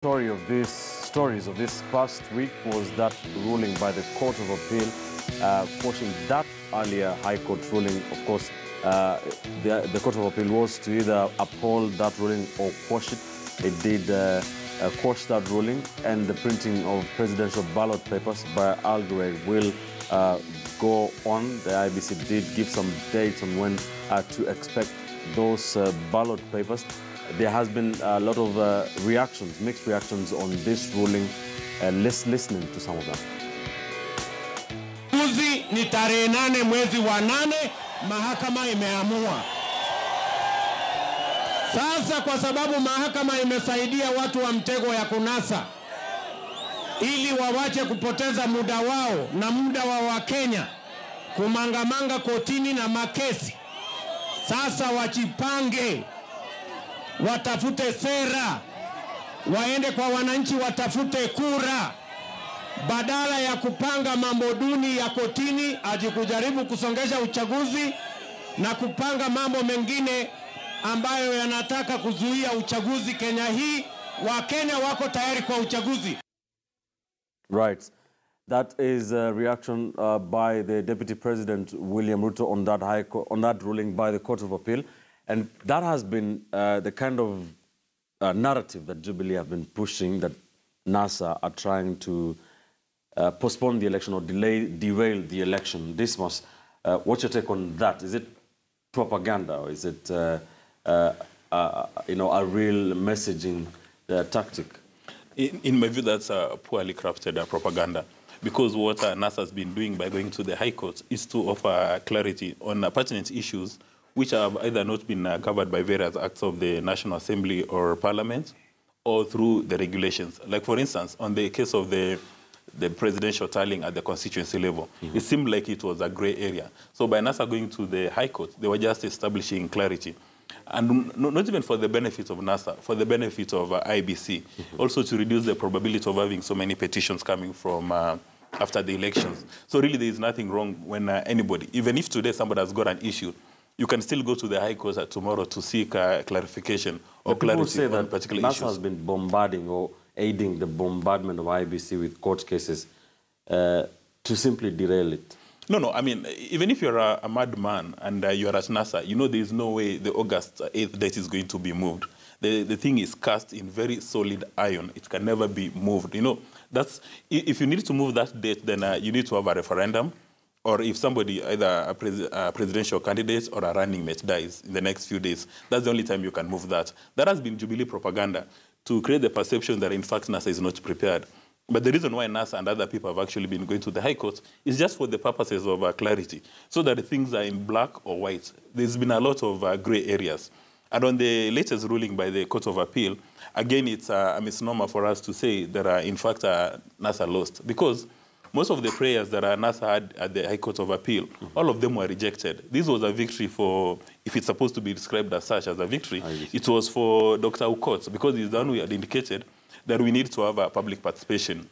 Stories of this past week was that ruling by the Court of Appeal, quashing that earlier High Court ruling. Of course, the Court of Appeal was to either uphold that ruling or quash it. It did quash that ruling, and the printing of presidential ballot papers by Al Ghurair will go on. The IBC did give some dates on when to expect those ballot papers. There has been a lot of reactions, mixed reactions on this ruling. Let's listen to some of them. Uzi ni tarehe 8 mwezi wa 8, mahakama imeamua. Sasa kwa sababu mahakama imesaidia watu wa mtego ya kunasa, ili wawache kupoteza muda wao na muda wa Wakenya kumangamanga kotini na makesi. Sasa wajipange, watafute sera, waende kwa wananchi watafute kura, badala ya kupanga mambo duni ya kotini, ajikujaribu kusongesha uchaguzi na kupanga mambo mengine ambayo yanataka kuzuia uchaguzi Kenya hii. Wakenya wako tayari kwa uchaguzi. Right. That is a reaction by the Deputy President William Ruto on that ruling by the Court of Appeal. And that has been the kind of narrative that Jubilee have been pushing, that NASA are trying to postpone the election or derail the election. Dismas, what's your take on that? Is it propaganda, or is it a real messaging tactic? In my view, that's poorly crafted propaganda. Because what NASA has been doing by going to the High Court is to offer clarity on pertinent issues which have either not been covered by various acts of the National Assembly or Parliament, or through the regulations. Like, for instance, on the case of the presidential tallying at the constituency level, it seemed like it was a gray area. So by NASA going to the High Court, they were just establishing clarity. And not even for the benefit of NASA, for the benefit of IBC, also to reduce the probability of having so many petitions coming from after the elections. So really there is nothing wrong when anybody, even if today somebody has got an issue, you can still go to the High Court tomorrow to seek clarification or clarity on particular issues. NASA has been bombarding or aiding the bombardment of IBC with court cases to simply derail it. No, I mean, even if you're a madman and you're at NASA, you know there's no way the August 8th date is going to be moved. The thing is cast in very solid iron. It can never be moved. You know, that's, if you need to move that date, then you need to have a referendum. Or if somebody, either a presidential candidate or a running mate, dies in the next few days, that's the only time you can move that. That has been Jubilee propaganda to create the perception that, in fact, NASA is not prepared. But the reason why NASA and other people have actually been going to the High Court is just for the purposes of clarity, so that things are in black or white. There's been a lot of gray areas. And on the latest ruling by the Court of Appeal, again, it's a misnomer for us to say that, in fact, NASA lost. Because most of the prayers that NASA had at the High Court of Appeal, all of them were rejected. This was a victory for, if it's supposed to be described as such as a victory, it was for Dr. Ukot, because he's the one who had indicated that we need to have a public participation.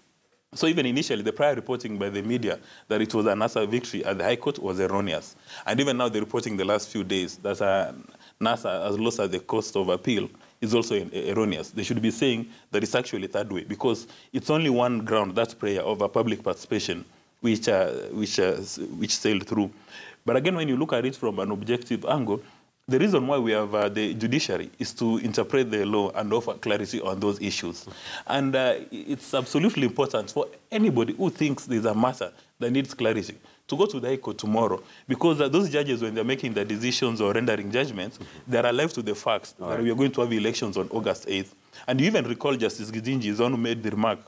So even initially, the prior reporting by the media that it was a NASA victory at the High Court was erroneous. And even now, the reporting the last few days that NASA has lost at the Court of Appeal is also erroneous. They should be saying that it's actually third way, because it's only one ground, that prayer of a public participation, which sailed through. But again, when you look at it from an objective angle, the reason why we have the judiciary is to interpret the law and offer clarity on those issues. And it's absolutely important for anybody who thinks there's a matter that needs clarity to go to the High Court tomorrow, because those judges, when they're making their decisions or rendering judgments, they are alive to the facts that we are going to have elections on August 8th. And you even recall Justice Gidinji is the one who made the remark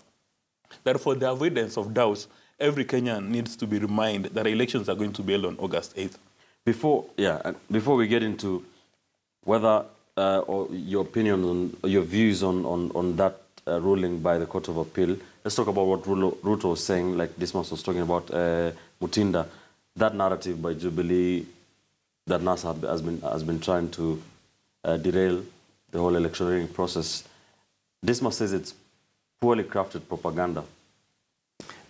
that for the avoidance of doubt, every Kenyan needs to be reminded that elections are going to be held on August 8th. Before we get into whether or your opinion on your views on that ruling by the Court of Appeal, let's talk about what Ruto was saying, like Dismas was talking about Mutinda, that narrative by Jubilee that NASA has been trying to derail the whole electioneering process. Dismas says it's poorly crafted propaganda.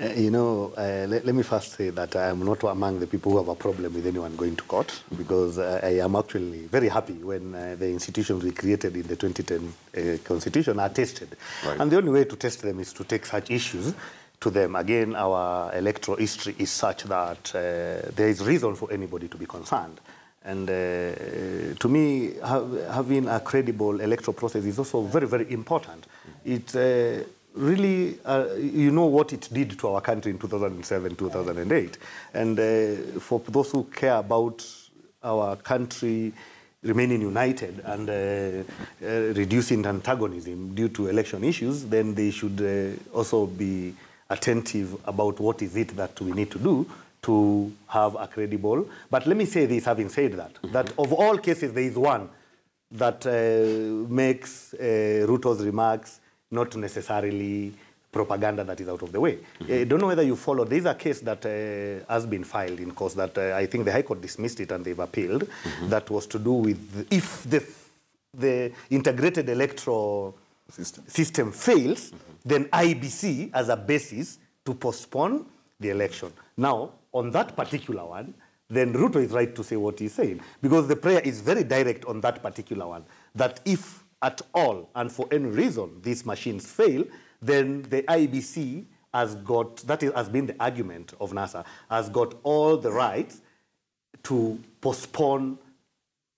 Let me first say that I am not among the people who have a problem with anyone going to court, because I am actually very happy when the institutions we created in the 2010 Constitution are tested. Right. And the only way to test them is to take such issues to them. Again, our electoral history is such that there is reason for anybody to be concerned. And to me, having a credible electoral process is also very, very important. It really, you know what it did to our country in 2007, 2008. And for those who care about our country remaining united and reducing antagonism due to election issues, then they should also be attentive about what is it that we need to do to have a credible. But let me say this, having said that, that of all cases, there is one that makes Ruto's remarks not necessarily propaganda that is out of the way. I don't know whether you follow. There is a case that has been filed in court that I think the High Court dismissed it and they've appealed. That was to do with if the integrated electoral system fails, then IBC as a basis to postpone the election. Now, on that particular one, then Ruto is right to say what he's saying, because the prayer is very direct on that particular one, that if at all and for any reason these machines fail, then the IBC has got, that has been the argument of NASA, has got all the rights to postpone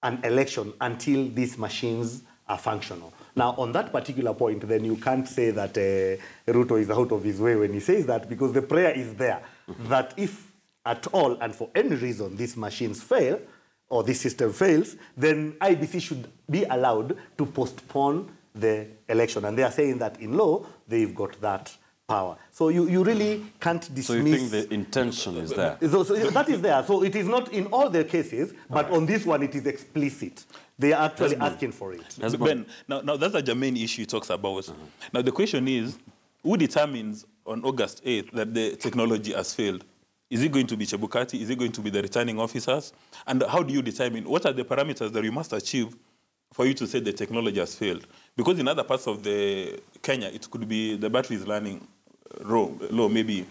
an election until these machines are functional. Now, on that particular point, then you can't say that Ruto is out of his way when he says that, because the prayer is there, that if at all and for any reason these machines fail, or this system fails, then IBC should be allowed to postpone the election. And they are saying that in law, they've got that power. So you really can't dismiss... So you think the intention is there? So that is there. So it is not in all the cases, but on this one, it is explicit. They are actually asking for it. Ben, now that's a germane issue he talks about. Now the question is, who determines on August 8th that the technology has failed? Is it going to be Chebukati? Is it going to be the returning officers? And how do you determine, what are the parameters that you must achieve for you to say the technology has failed? Because in other parts of the Kenya, it could be the battery is running low, maybe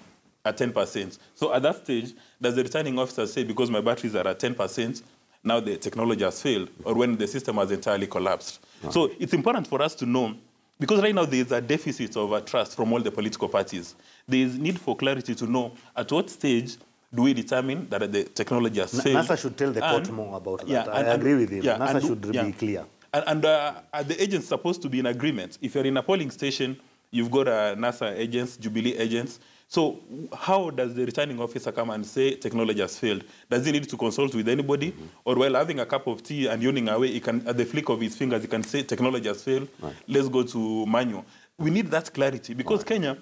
at 10%. So at that stage, does the returning officer say, because my batteries are at 10%, now the technology has failed, or when the system has entirely collapsed? Right. So it's important for us to know, because right now there is a deficit of trust from all the political parties. There is need for clarity to know at what stage do we determine that the technology has failed. NASA should tell the court more about that. I agree with him. NASA should be clear. And are the agents supposed to be in agreement? If you're in a polling station, you've got NASA agents, Jubilee agents. So how does the returning officer come and say technology has failed? Does he need to consult with anybody? Or while having a cup of tea and yawning away, he can, at the flick of his fingers, he can say technology has failed. Right. Let's go to manual. We need that clarity, because Kenya,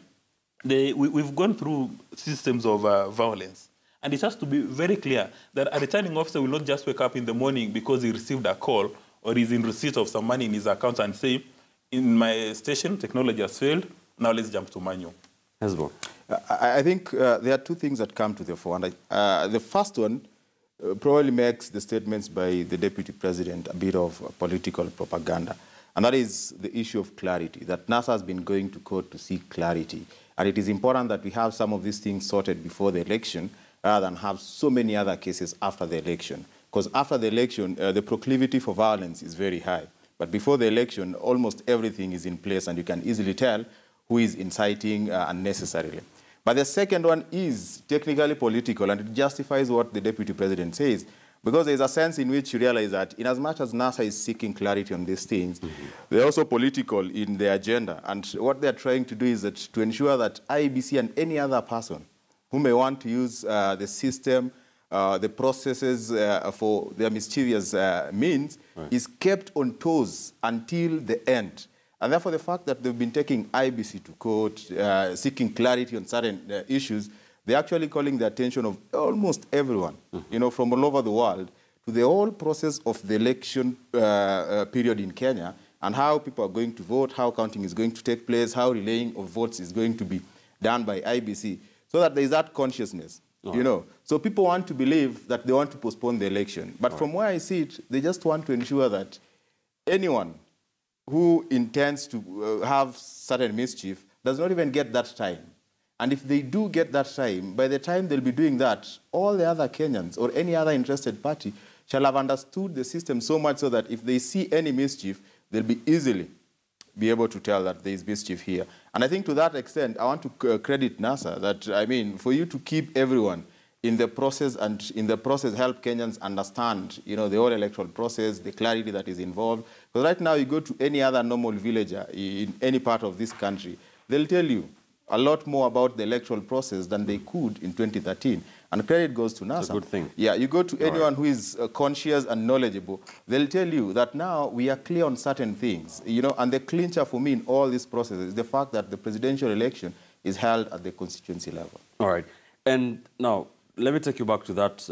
we've gone through systems of violence. And it has to be very clear that a returning officer will not just wake up in the morning because he received a call or he's in receipt of some money in his account and say, in my station, technology has failed, now let's jump to manual. Hezbo. I think there are two things that come to the fore. And the first one probably makes the statements by the Deputy President a bit of political propaganda. And that is the issue of clarity, that NASA has been going to court to seek clarity. And it is important that we have some of these things sorted before the election rather than have so many other cases after the election. Because after the election, the proclivity for violence is very high. But before the election, almost everything is in place, and you can easily tell who is inciting unnecessarily. But the second one is technically political, and it justifies what the Deputy President says, because there's a sense in which you realize that in as much as NASA is seeking clarity on these things, they're also political in their agenda. And what they're trying to do is that to ensure that IBC and any other person who may want to use the system, the processes for their mischievous means, is kept on toes until the end. And therefore, the fact that they've been taking IBC to court, seeking clarity on certain issues, they're actually calling the attention of almost everyone, you know, from all over the world, to the whole process of the election period in Kenya, and how people are going to vote, how counting is going to take place, how relaying of votes is going to be done by IBC, so that there is that consciousness, you know. So people want to believe that they want to postpone the election. But from where I see it, they just want to ensure that anyone who intends to have certain mischief does not even get that time. And if they do get that time, by the time they'll be doing that, all the other Kenyans or any other interested party shall have understood the system so much so that if they see any mischief, they'll be easily be able to tell that there is mischief here. And I think to that extent, I want to credit NASA that, I mean, for you to keep everyone in the process and in the process help Kenyans understand, you know, the whole electoral process, the clarity that is involved. Because right now you go to any other normal villager in any part of this country, they'll tell you a lot more about the electoral process than they could in 2013. And credit goes to NASA. It's a good thing. Yeah, you go to anyone who is conscious and knowledgeable, they'll tell you that now we are clear on certain things. You know, and the clincher for me in all this process is the fact that the presidential election is held at the constituency level. All right. And now, let me take you back to that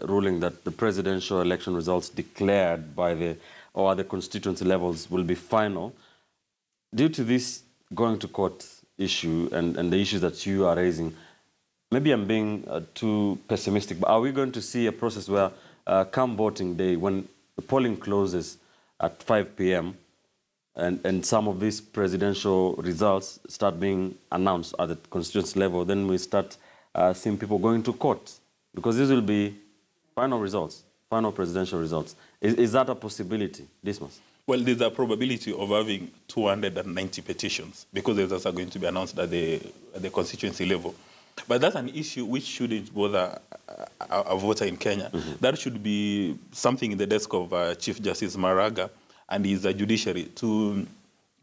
ruling that the presidential election results declared by the constituency levels will be final. Due to this going to court issue and the issues that you are raising, maybe I'm being too pessimistic, but are we going to see a process where come voting day, when the polling closes at 5 p.m. and some of these presidential results start being announced at the constituency level, then we start seeing people going to court? Because these will be final results, final presidential results. Is that a possibility, Dismas? Well, there's a probability of having 290 petitions because those are going to be announced at the constituency level. But that's an issue which shouldn't bother a voter in Kenya. Mm-hmm. That should be something in the desk of Chief Justice Maraga and his judiciary to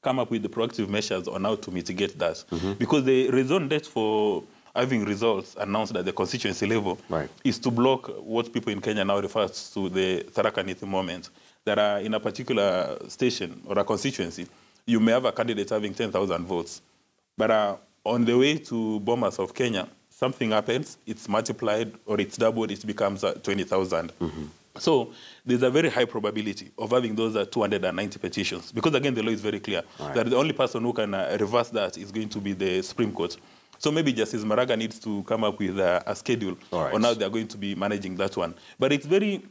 come up with the proactive measures on how to mitigate that. Mm-hmm. Because the reason date for having results announced at the constituency level is to block what people in Kenya now refer to the Tharaka Nithi moment. That are in a particular station or a constituency, you may have a candidate having 10,000 votes. But on the way to Bomas of Kenya, something happens, it's multiplied or it's doubled, it becomes 20,000. Mm-hmm. So there's a very high probability of having those 290 petitions. Because again, the law is very clear that the only person who can reverse that is going to be the Supreme Court. So maybe Justice Maraga needs to come up with a schedule on how they're going to be managing that one. But it's very...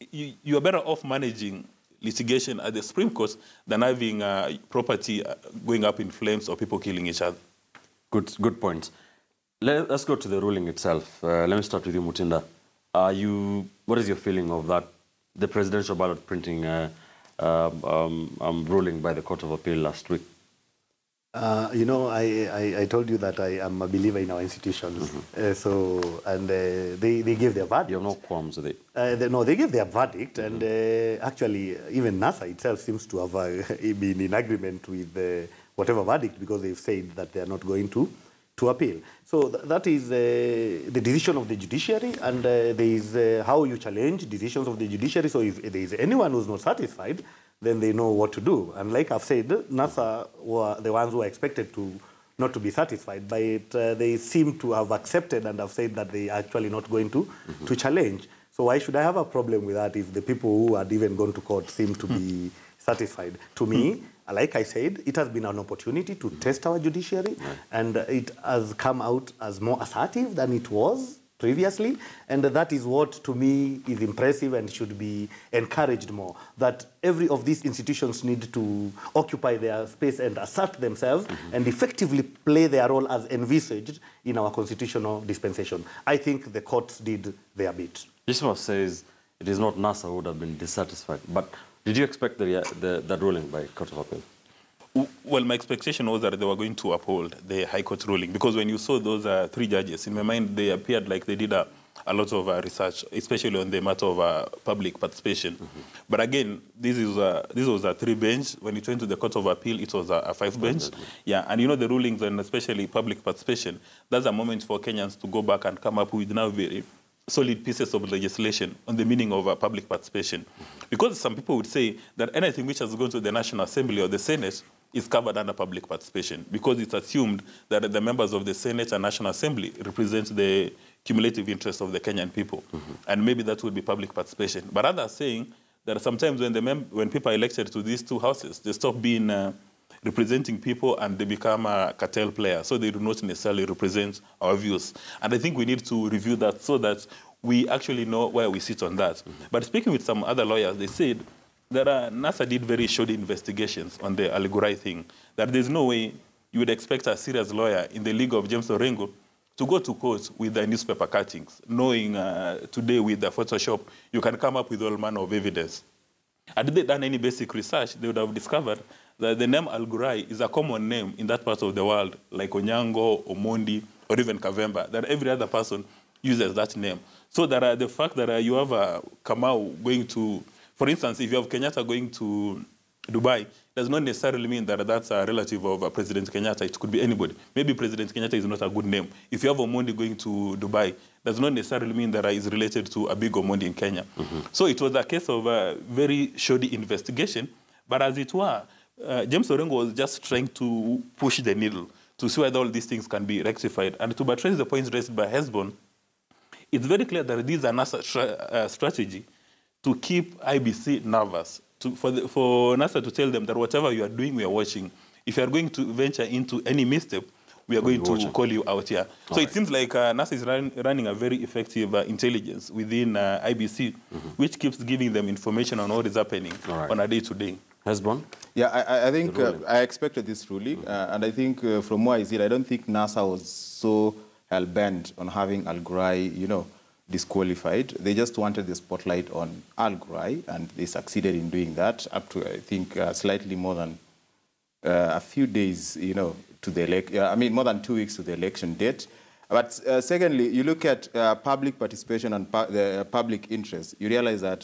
You are better off managing litigation at the Supreme Court than having property going up in flames or people killing each other. Good point. Let's go to the ruling itself. Let me start with you, Mutinda. What is your feeling of that, the presidential ballot printing ruling by the Court of Appeal last week? You know, I told you that I am a believer in our institutions. Mm-hmm. They gave their verdict. You have no qualms with it? No, they gave their verdict, and actually, even NASA itself seems to have been in agreement with whatever verdict, because they've said that they are not going to appeal. So that is the decision of the judiciary, and there is how you challenge decisions of the judiciary. So if there is anyone who's not satisfied, then they know what to do. And like I've said, NASA were the ones who were expected to not to be satisfied by it. They seem to have accepted and have said that they are actually not going to challenge. So why should I have a problem with that if the people who had even gone to court seem to be satisfied? To me, like I said, it has been an opportunity to test our judiciary, and it has come out as more assertive than it was previously, and that is what, to me, is impressive and should be encouraged more, that every of these institutions need to occupy their space and assert themselves and effectively play their role as envisaged in our constitutional dispensation. I think the courts did their bit. Yeshua says it is not NASA who would have been dissatisfied, but did you expect that ruling by Court of Appeal? Well, my expectation was that they were going to uphold the High Court ruling, because when you saw those three judges, in my mind, they appeared like they did a lot of research, especially on the matter of public participation. But again, this was a three-bench. When it went to the Court of Appeal, it was a five-bench. Yeah, and you know the rulings, and especially public participation, that's a moment for Kenyans to go back and come up with now very solid pieces of legislation on the meaning of public participation. Because some people would say that anything which has gone to the National Assembly or the Senate is covered under public participation, because it's assumed that the members of the Senate and National Assembly represent the cumulative interest of the Kenyan people. And maybe that would be public participation. But others are saying that sometimes when people are elected to these two houses, they stop being representing people and they become a cartel player. So they do not necessarily represent our views. And I think we need to review that so that we actually know where we sit on that. But speaking with some other lawyers, they said that NASA did very shoddy investigations on the Allegorai thing, that there's no way you would expect a serious lawyer in the league of James Orengo to go to court with the newspaper cuttings, knowing today with the Photoshop, you can come up with all manner of evidence. Had they done any basic research, they would have discovered that the name Al Ghurair is a common name in that part of the world, like Onyango, Omondi, or even Kavemba, that every other person uses that name. So that the fact that you have Kamau going to, for instance, if you have Kenyatta going to Dubai, does not necessarily mean that that's a relative of President Kenyatta. It could be anybody. Maybe President Kenyatta is not a good name. If you have Omondi going to Dubai, does not necessarily mean that is related to a big Omondi in Kenya. So it was a case of a very shoddy investigation. But as it were, James Orengo was just trying to push the needle to see whether all these things can be rectified. And to buttress the points raised by Hesbon, it's very clear that this is a strategy to keep IBC nervous, for NASA to tell them that whatever you are doing, we are watching. If you are going to venture into any misstep, we are going to call you out here. So it seems like NASA is running a very effective intelligence within IBC, which keeps giving them information on what is happening on a day-to-day. Hesbon? Yeah, I think I expected this ruling, and I think from where I see it, I don't think NASA was so hell-bent on having Al Ghurair, disqualified. They just wanted the spotlight on Al Ghurair, and they succeeded in doing that up to, I think, slightly more than a few days, to the election. More than 2 weeks to the election date. But secondly, you look at public participation and the public interest. You realize that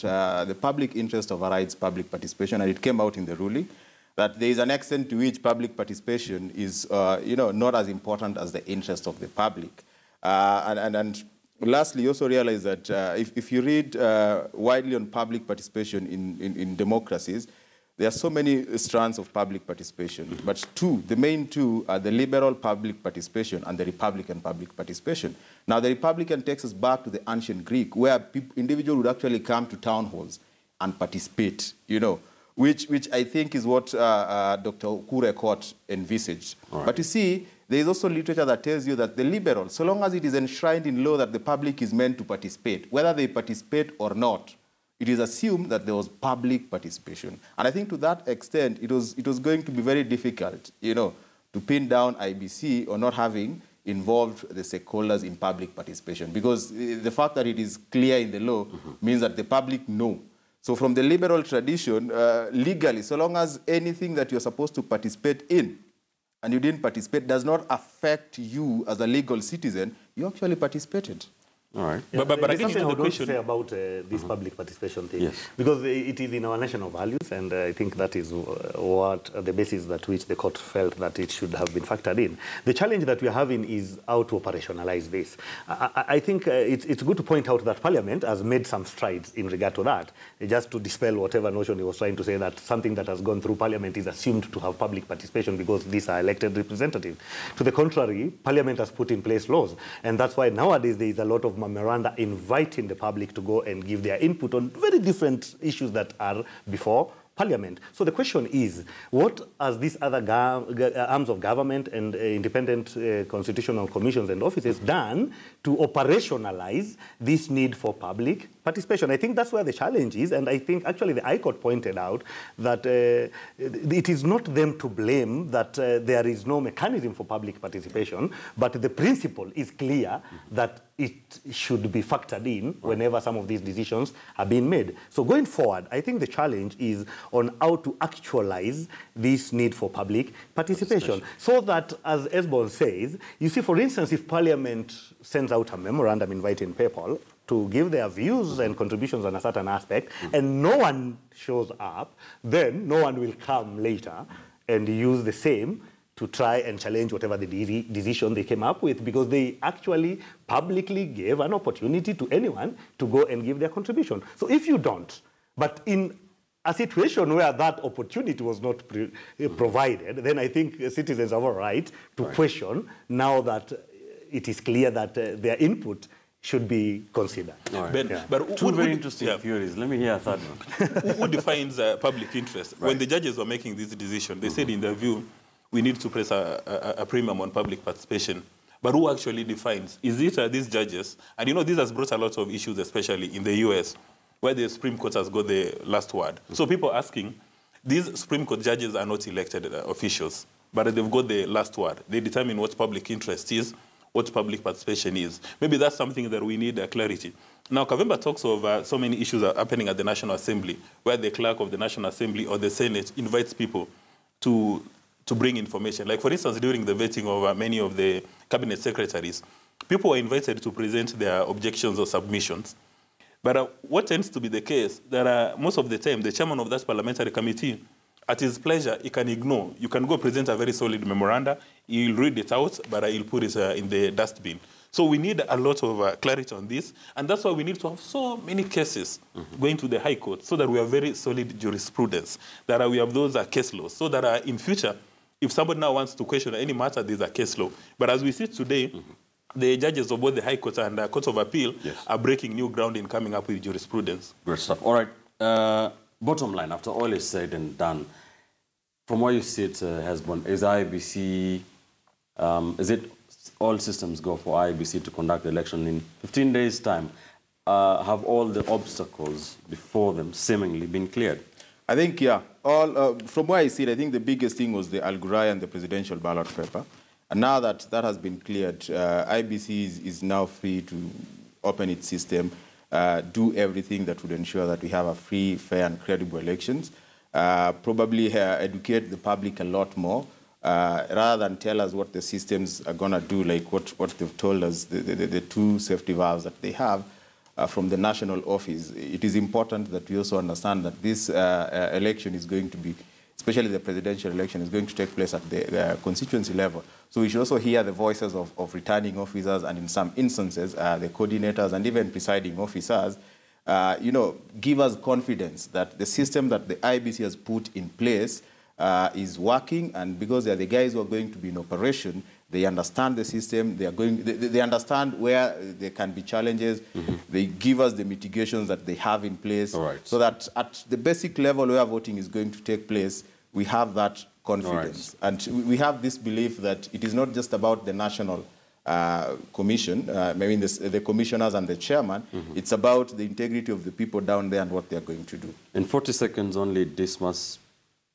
the public interest overrides public participation, and it came out in the ruling that there is an extent to which public participation is, not as important as the interest of the public. And lastly, you also realize that if you read widely on public participation in democracies, there are so many strands of public participation, but the main two are the liberal public participation and the Republican public participation. Now, the Republican takes us back to the ancient Greek, where individuals would actually come to town halls and participate, which I think is what Dr. Kurekot envisaged. But you see, there is also literature that tells you that the liberal, so long as it is enshrined in law that the public is meant to participate, whether they participate or not, it is assumed that there was public participation. And I think to that extent, it was going to be very difficult, to pin down IBC or not having involved the stakeholders in public participation, because the fact that it is clear in the law means that the public know. So from the liberal tradition, legally, so long as anything that you're supposed to participate in and you didn't participate does not affect you as a legal citizen, you actually participated. All right. Yeah, but again, the I would question say about this public participation thing, Yes. because it is in our national values, and I think that is what the basis that which the court felt that it should have been factored in. The challenge that we are having is how to operationalize this. I think it's good to point out that Parliament has made some strides in regard to that, just to dispel whatever notion he was trying to say that something that has gone through Parliament is assumed to have public participation because these are elected representatives. To the contrary, Parliament has put in place laws, and that's why nowadays there is a lot of memoranda inviting the public to go and give their input on very different issues that are before Parliament. So the question is, what has these other arms of government and independent constitutional commissions and offices done to operationalize this need for public participation? I think that's where the challenge is, and I think actually the High Court pointed out that it is not them to blame that there is no mechanism for public participation, but the principle is clear that it should be factored in whenever some of these decisions are being made. So going forward, I think the challenge is on how to actualize this need for public participation. So that, as Esbon says, you see, for instance, if Parliament sends out a memorandum inviting people to give their views and contributions on a certain aspect, and no one shows up, then no one will come later and use the same to try and challenge whatever the decision they came up with, because they actually publicly gave an opportunity to anyone to go and give their contribution. So if you don't, but in a situation where that opportunity was not provided, then I think citizens have a right to question now that it is clear that their input should be considered. But two very interesting theories. Let me hear a third one. Who defines public interest? When the judges were making this decision, they said in their view, we need to place a premium on public participation. But who actually defines? Is it these judges? And this has brought a lot of issues, especially in the US, where the Supreme Court has got the last word. So people asking, these Supreme Court judges are not elected officials, but they've got the last word. They determine what public interest is, what public participation is. Maybe that's something that we need clarity. Now, Kavemba talks of so many issues are happening at the National Assembly, where the clerk of the National Assembly or the Senate invites people to bring information. Like, for instance, during the vetting of many of the cabinet secretaries, people were invited to present their objections or submissions. But what tends to be the case, that most of the time, the chairman of that parliamentary committee, at his pleasure, he can ignore. You can go present a very solid memoranda, he'll read it out, but he'll put it in the dustbin. So we need a lot of clarity on this, and that's why we need to have so many cases going to the High Court, so that we have very solid jurisprudence, that we have those case laws, so that in future, if somebody now wants to question any matter, there's a case law. But as we see today, the judges of both the High Court and the Court of Appeal are breaking new ground in coming up with jurisprudence. Great stuff. All right. Bottom line, after all is said and done, from where you sit, Hezbon, is IEBC, is it all systems go for IEBC to conduct the election in 15 days' time? Have all the obstacles before them seemingly been cleared? I think, yeah. From where I sit, I think the biggest thing was the Al Ghurair and the presidential ballot paper. And now that that has been cleared, IEBC is now free to open its system, do everything that would ensure that we have a free, fair, and credible elections. Probably educate the public a lot more, rather than tell us what the systems are going to do, like what they've told us, the two safety valves that they have from the national office. It is important that we also understand that this election is going to be, especially the presidential election, is going to take place at the constituency level. So we should also hear the voices of returning officers, and in some instances, the coordinators and even presiding officers, give us confidence that the system that the IEBC has put in place is working, and because they are the guys who are going to be in operation, they understand the system, they understand where there can be challenges, they give us the mitigations that they have in place, so that at the basic level where voting is going to take place, we have that confidence. And we have this belief that it is not just about the national commission, maybe the commissioners and the chairman, it's about the integrity of the people down there and what they're going to do. In 40 seconds only, Dismas,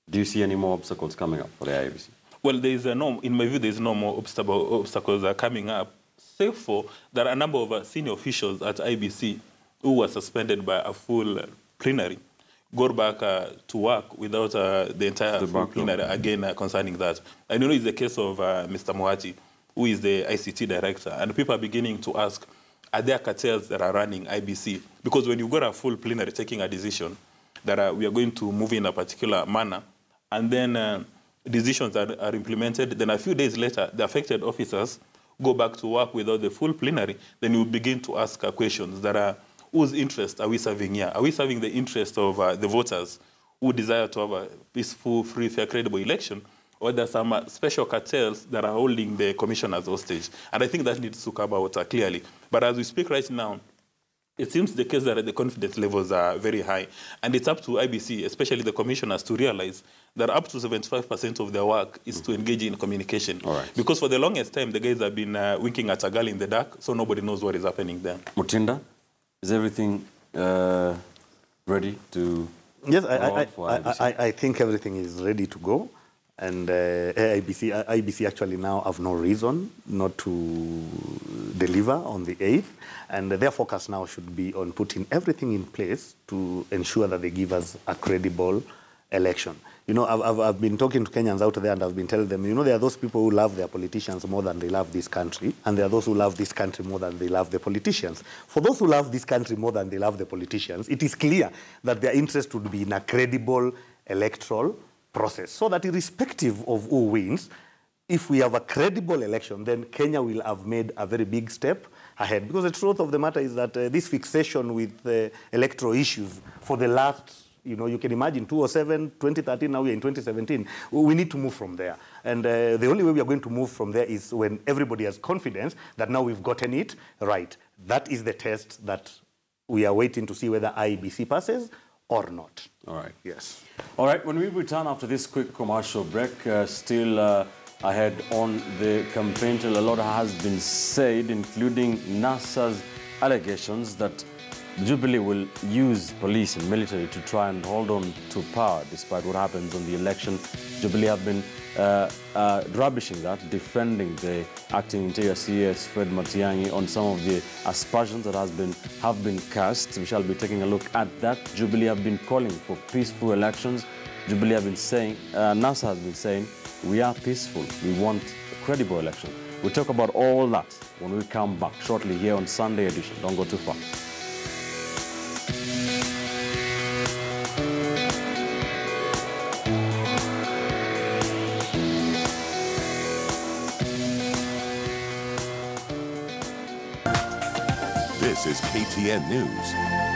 do you see any more obstacles coming up for the IEBC? Well, in my view, there's no more obstacles are coming up, save for there are a number of senior officials at IEBC who were suspended by a full plenary, go back to work without the entire full plenary, again concerning that. I know it's the case of Mr. Moati, who is the ICT director, and people are beginning to ask, are there cartels that are running IEBC? Because when you got a full plenary taking a decision that we are going to move in a particular manner, and then decisions are implemented, then a few days later, the affected officers go back to work without the full plenary, then you begin to ask questions that are, whose interest are we serving here? Are we serving the interest of the voters who desire to have a peaceful, free, fair, credible election? Or there are some special cartels that are holding the commissioners hostage? And I think that needs to come out clearly. But as we speak right now, it seems the case that the confidence levels are very high. And it's up to IEBC, especially the commissioners, to realize that up to 75% of their work is to engage in communication. Because for the longest time, the guys have been winking at a girl in the dark, so nobody knows what is happening there. Mutinda, is everything ready to Yes, I think everything is ready to go. And IEBC actually now have no reason not to deliver on the 8th. And their focus now should be on putting everything in place to ensure that they give us a credible election. You know, I've been talking to Kenyans out there, and I've been telling them, you know, there are those people who love their politicians more than they love this country, and there are those who love this country more than they love the politicians. For those who love this country more than they love the politicians, it is clear that their interest would be in a credible electoral process, so that irrespective of who wins, if we have a credible election, then Kenya will have made a very big step ahead. Because the truth of the matter is that this fixation with electoral issues for the last, you know, you can imagine 2007, 2013, now we're in 2017, we need to move from there. And the only way we are going to move from there is when everybody has confidence that now we've gotten it right. That is the test that we are waiting to see whether IEBC passes or not. All right. Yes. All right. When we return after this quick commercial break, still ahead on the campaign trail, a lot has been said, including NASA's allegations that Jubilee will use police and military to try and hold on to power despite what happens on the election Jubilee have been rubbishing that, defending the acting Interior CS Fred Matiang'i on some of the aspersions that have been cast. We shall be taking a look at that. Jubilee have been calling for peaceful elections. Jubilee have been saying, NASA has been saying, we are peaceful. We want a credible election. We'll talk about all that when we come back shortly here on Sunday Edition. Don't go too far. This is KTN News.